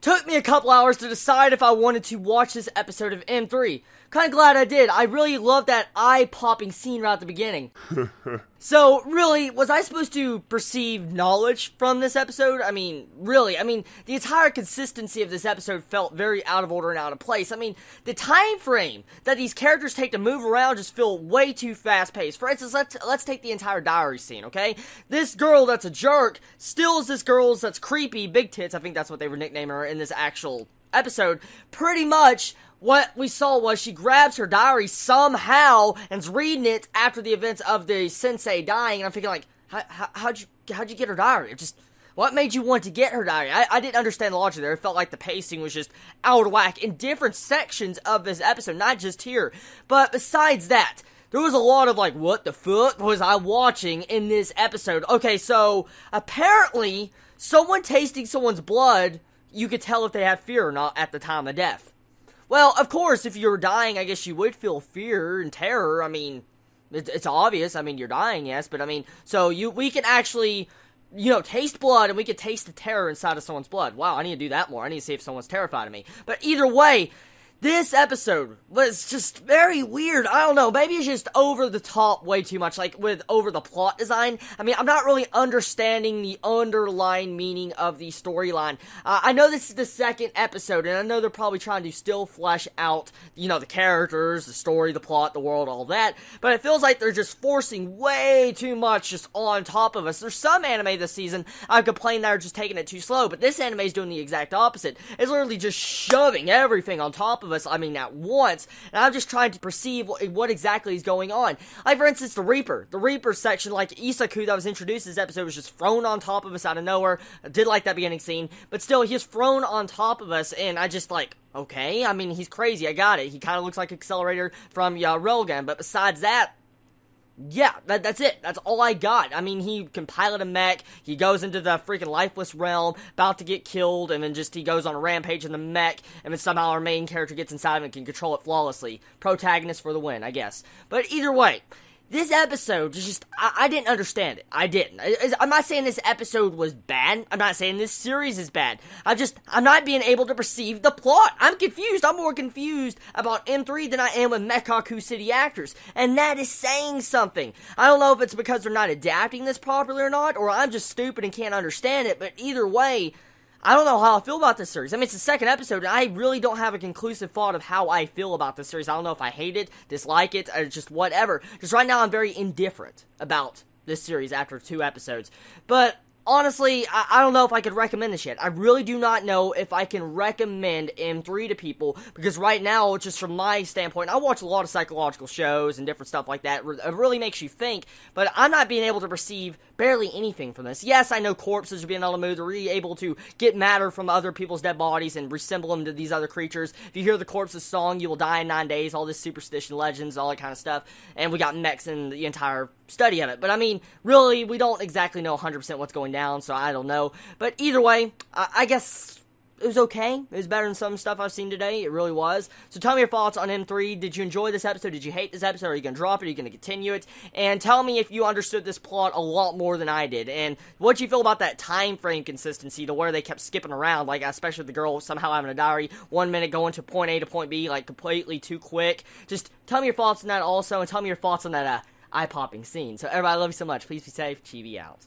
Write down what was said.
Took me a couple hours to decide if I wanted to watch this episode of M3. Kinda glad I did. I really loved that eye-popping scene right at the beginning. So, really, was I supposed to perceive knowledge from this episode? Really, the entire consistency of this episode felt very out of order and out of place. The time frame that these characters take to move around just feel way too fast-paced. For instance, let's take the entire diary scene, okay? This girl that's a jerk steals this girl that's creepy, big tits, I think that's what they were nicknaming her in this actual episode. Pretty much what we saw was she grabs her diary somehow and's reading it after the events of the sensei dying, and I'm thinking, like, how'd you get her diary? What made you want to get her diary? I didn't understand the logic there. It felt like the pacing was just out of whack in different sections of this episode, not just here. But besides that, there was a lot of, like, what the fuck was I watching in this episode? Okay, so, apparently, someone tasting someone's blood, you could tell if they had fear or not at the time of death. Well, of course, if you're dying, I guess you would feel fear and terror. It's obvious. You're dying, yes, but we can actually, taste blood, and we can taste the terror inside of someone's blood. Wow, I need to do that more. I need to see if someone's terrified of me. But either way, this episode was just very weird. I don't know, maybe it's just over the top way too much, like with over the plot design. I'm not really understanding the underlying meaning of the storyline. I know this is the second episode, and I know they're probably trying to still flesh out, the characters, the story, the plot, the world, all that, but it feels like they're just forcing way too much just on top of us. There's some anime this season I've complained that are just taking it too slow, but this anime is doing the exact opposite. It's literally just shoving everything on top of us, at once, and I'm just trying to perceive what exactly is going on. Like, for instance, the Reaper section, like, Isaku that was introduced in this episode was just thrown on top of us out of nowhere. I did like that beginning scene, but still, he's thrown on top of us, and I just, like, okay, he's crazy, I got it. He kind of looks like Accelerator from Railgun, but besides that, yeah, that's it. That's all I got. He can pilot a mech, he goes into the freaking lifeless realm, about to get killed, and then he goes on a rampage in the mech, and then somehow our main character gets inside of it and can control it flawlessly. Protagonist for the win, I guess. But either way, this episode is I didn't understand it. I didn't. I'm not saying this episode was bad. I'm not saying this series is bad. I'm not being able to perceive the plot. I'm confused. I'm more confused about M3 than I am with Mekaku City Actors. And that is saying something. I don't know if it's because they're not adapting this properly or not, or I'm just stupid and can't understand it, but either way, I don't know how I feel about this series. It's the second episode, and I really don't have a conclusive thought of how I feel about this series. I don't know if I hate it, dislike it, or just whatever. Just right now, I'm very indifferent about this series after 2 episodes. But honestly, I don't know if I could recommend this yet. I really do not know if I can recommend M3 to people, because right now, just from my standpoint, I watch a lot of psychological shows and different stuff like that. It really makes you think, but I'm not being able to perceive barely anything from this. Yes, I know corpses are being able to move. They're really able to get matter from other people's dead bodies and reassemble them to these other creatures. If you hear the corpse's song, you will die in 9 days, all this superstition, legends, all that kind of stuff. And we got mechs in the entire study of it. But really, we don't exactly know 100% what's going down, so I don't know. But either way, I guess it was okay. It was better than some stuff I've seen today. It really was. So tell me your thoughts on M3. Did you enjoy this episode? Did you hate this episode? Are you going to drop it? Are you going to continue it? And tell me if you understood this plot a lot more than I did. And what you feel about that time frame consistency to where they kept skipping around, like especially the girl somehow having a diary, 1 minute going to point A to point B, like completely too quick. Just tell me your thoughts on that also, and tell me your thoughts on that eye-popping scene. So everybody, I love you so much. Please be safe. Chibi out.